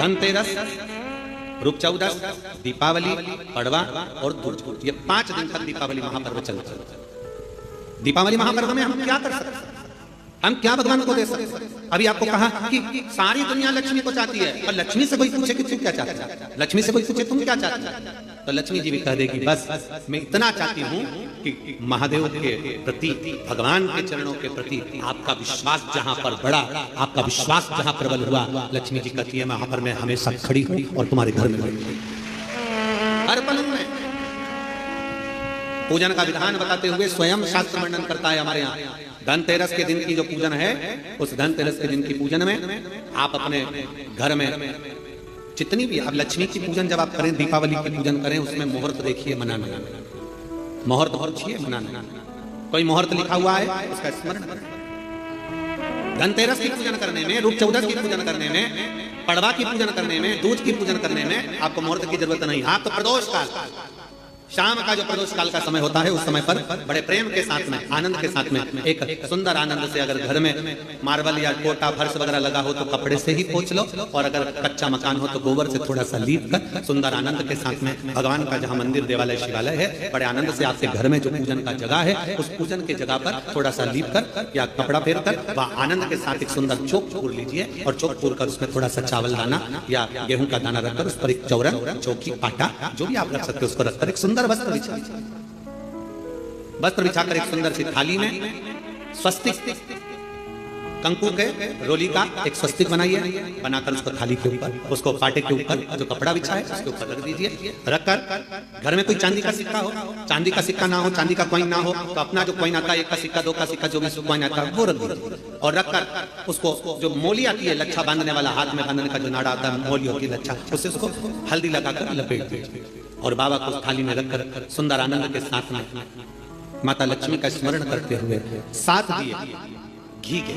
धनतेरस, रूप चौदस, दीपावली, पड़वा और दूज। ये 5 दिन तक दीपावली महापर्व चलता है। दीपावली महापर्व में हम क्या कर सकते हैं? हम क्या भगवान को दे सकते हैं? अभी आपको कहा कि सारी दुनिया लक्ष्मी को चाहती है, पर लक्ष्मी से कोई पूछे कि तुम क्या चाहते हो, लक्ष्मी से कोई पूछे तुम क्या चाहते हो, तो लक्ष्मी जी भी कह देगी बस मैं इतना चाहती हूँ कि महादेव के प्रति, भगवान के चरणों के प्रति आपका विश्वास जहां पर बढ़ा, आपका विश्वास जहां प्रबल हुआ, लक्ष्मी जी कहती है वहां पर मैं हमेशा खड़ी हूं और तुम्हारे घर में बैठी हर पल में। पूजन का विधान बताते हुए स्वयं शास्त्र वर्णन करता है हमारे यहाँ। धनतेरस के दिन की जो पूजन है, उस धनतेरस के दिन की पूजन में आप अपने घर में जितनी भी, अब लक्ष्मी की पूजन जब आप करें, दीपावली की पूजन करें, उसमें मुहूर्त देखिए, मनाना, मुहूर्त पूछिए, मनाना, कोई मुहूर्त लिखा हुआ है उसका स्मरण करें। धनतेरस की पूजन करने में, रूप चौदस की पूजन करने में, पड़वा की पूजन करने में, दूज की पूजन करने में आपको मुहूर्त की जरूरत नहीं। आप तो प्रदोष काल, शाम का जो प्रदोष काल का समय होता है, उस समय पर बड़े प्रेम के साथ में, आनंद के साथ में, एक सुंदर आनंद से, अगर घर में मार्बल या कोटा फर्श वगैरह लगा हो तो कपड़े से ही पोंछ लो, और अगर कच्चा मकान हो तो गोबर से थोड़ा सा लीप कर सुंदर आनंद के साथ में भगवान का जहाँ मंदिर, देवालय, शिवालय है, बड़े आनंद से आपके घर में जो पूजन का जगह है, उस पूजन के जगह पर थोड़ा सा लीप कर या कपड़ा फेर कर वह आनंद के साथ एक सुंदर चौक पूर लीजिए, और चौक पूर कर उसमें थोड़ा सा चावल दाना या गेहूं का दाना रखकर उस पर एक चौरन, चौकी, आटा जो भी आप रख सकते हो उसको रखकर एक सुंदर वस्त्र बिछाकर एक सुंदर सी थाली में स्वस्तिक, कंकु के रोली का एक स्वस्तिक बनाइए, बनाकर उसको थाली के ऊपर, उसको पाटे के ऊपर जो कपड़ा बिछा है उसके ऊपर रख दीजिए। रखकर घर में कोई चांदी का सिक्का हो, चांदी का सिक्का ना हो, चांदी का कॉइन ना हो, तो अपना जो कॉइन आता है, 1 का सिक्का, 2 का सिक्का, जो भी कॉइन आता है वो रख दीजिए, और रखकर उसको जो मोली आती है, लच्छा बांधने वाला, हाथ में बांधने का जो नाड़ा आता है, मोली होती है लच्छा, उससे उसको हल्दी लगाकर लपेट दीजिए, और बाबा को उस थाली में रखकर सुंदर आनंद के साथ में माता लक्ष्मी का स्मरण करते हुए 7 दिए घी के,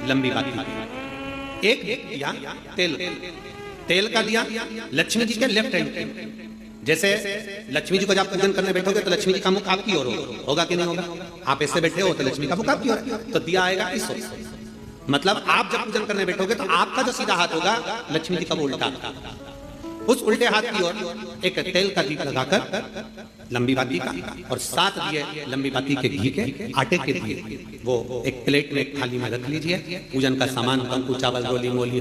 लंबी बाती, एक दिया तेल का दिया लक्ष्मी जी के लेफ्ट हैंड पे। जैसे लक्ष्मी जी को जब पूजन करने बैठोगे तो लक्ष्मी जी का मुख आपकी ओर होगा कि नहीं होगा? आप ऐसे बैठे हो तो लक्ष्मी का मुख आपकी ओर, तो दिया आएगा इस ओर। मतलब आप जब पूजन करने बैठोगे तो आपका जो सीधा हाथ होगा, लक्ष्मी जी का वो उल्टा, उस उल्टे हाथ की ओर एक तेल का दीप लगाकर लंबी बाती का, और 7 दिए लंबी बाती के घी के, आटे के दिए, वो एक प्लेट में, एक थाली में रख लीजिए। पूजन का सामान, कंकु, चावल, रोली, मोली,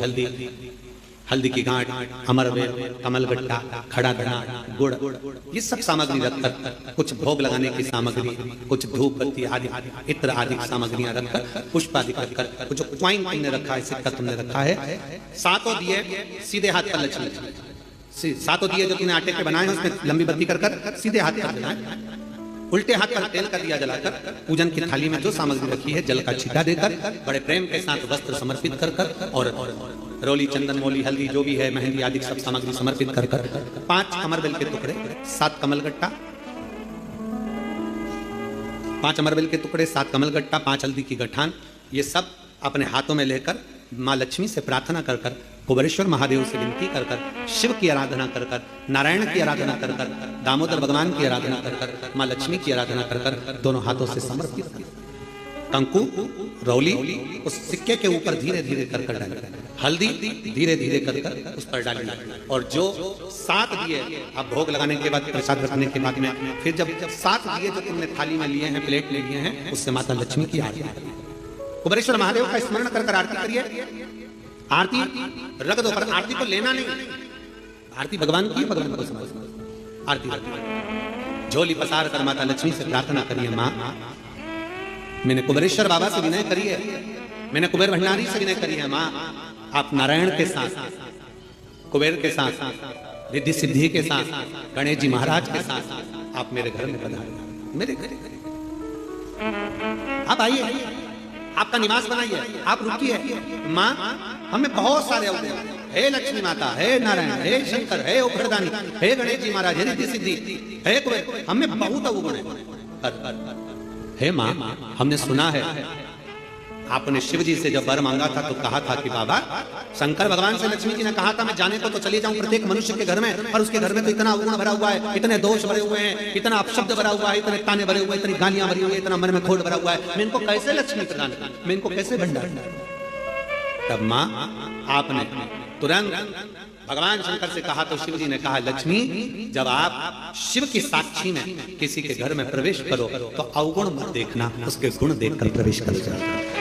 हल्दी की गांठ, अमरवेल, कमलगट्टा, खड़ा धना, गुड़, ये सब सामग्री रखकर, कुछ भोग लगाने की सामग्री, कुछ धूप बत्ती आदि, इत्र आदि सामग्रियां रखकर, पुष्प आदि रखकर, जो क्वाइन तुमने रखा है, सिक्का तुमने रखा है, 7 दिए सीधे हाथ पर लक्ष्मी, 7 दिए जो तुमने आटे के बनाए हैं उसमें लंबी बत्ती कर सीधे हाथ पर देना है। उल्टे हाथ पर तेल का दिया जलाकर पूजन की थाली में जो सामग्री रखी है जल का छींटा देकर, बड़े प्रेम के साथ वस्त्र समर्पित कर और रोली, चंदन, मोली, हल्दी जो भी है, मेहंदी आदि सब सामग्री समर्पित कर 5 अमरबेल के टुकड़े, 7 कमलगट्टा, 5 अमरबेल के टुकड़े, 7 कमलगट्टा, 5 हल्दी की गठान, ये सब अपने हाथों में लेकर माँ लक्ष्मी से प्रार्थना कर कुबेरेश्वर महादेव से विनती कर शिव की आराधना कर नारायण की आराधना कर दामोदर भगवान की आराधना कर माँ लक्ष्मी की आराधना कर दोनों हाथों से समर्पित कर कंकु, रौली उस सिक्के के ऊपर धीरे धीरे कर डालना, हल्दी धीरे धीरे कर उस पर डालना, और जो 7 दिए अब भोग लगाने के बाद, प्रसाद रखने के बाद में, फिर जब 7 दिए जो तुमने थाली में लिए हैं, प्लेट में लिए हैं, उससे माता लक्ष्मी की आरती करिए। कुबेरेश्वर महादेव का स्मरण कर आरती करिए। आरती रख दो, पर आरती को लेना नहीं, आरती भगवान की, भगवान को समझ, आरती रख, झोली पसार कर माता लक्ष्मी से प्रार्थना करिए, माँ मैंने कुबेरेश्वर बाबा से विनय करी है, मैंने कुबेर भंडारी से विनय करी है, माँ आप नारायण के साथ, कुबेर के साथ, रिद्धि सिद्धि के साथ, गणेश जी महाराज के साथ आप मेरे घर में पधारिए, मेरे घर आप आइए, आपका निवास बनाइए, आप रुकिए। माँ हमें बहुत सारे अवगुण, हे लक्ष्मी माता, हे नारायण, हे शंकर, हे उपरदानी, हे गणेश जी महाराज, हे रिद्धि सिद्धि, हे कुबेर, हमें बहुत अवगुण है। हे माँ हमने सुना है आपने शिव जी से जब वर मांगा था तो कहा था कि बाबा, शंकर भगवान से लक्ष्मी जी ने कहा था मैं जाने को तो चली जाऊं प्रत्येक मनुष्य के घर में, और उसके घर में तो इतना अवगुण भरा हुआ है, इतने दोष भरे हुए हैं, इतना अपशब्द भरा हुआ है, इतने ताने भरे हुए, इतनी गालियां भरी हुई है, इतना मन में खोट भरा हुआ है, मैं इनको कैसे लक्ष्मी प्रदान करूं, मैं इनको कैसे भंडार। तब माँ आपने तुरंत भगवान शंकर से कहा तो शिव जी ने कहा, लक्ष्मी जब आप शिव की साक्षी में किसी के घर में प्रवेश करो तो अवगुण मत देखना, उसके गुण देखकर प्रवेश कर जाओ।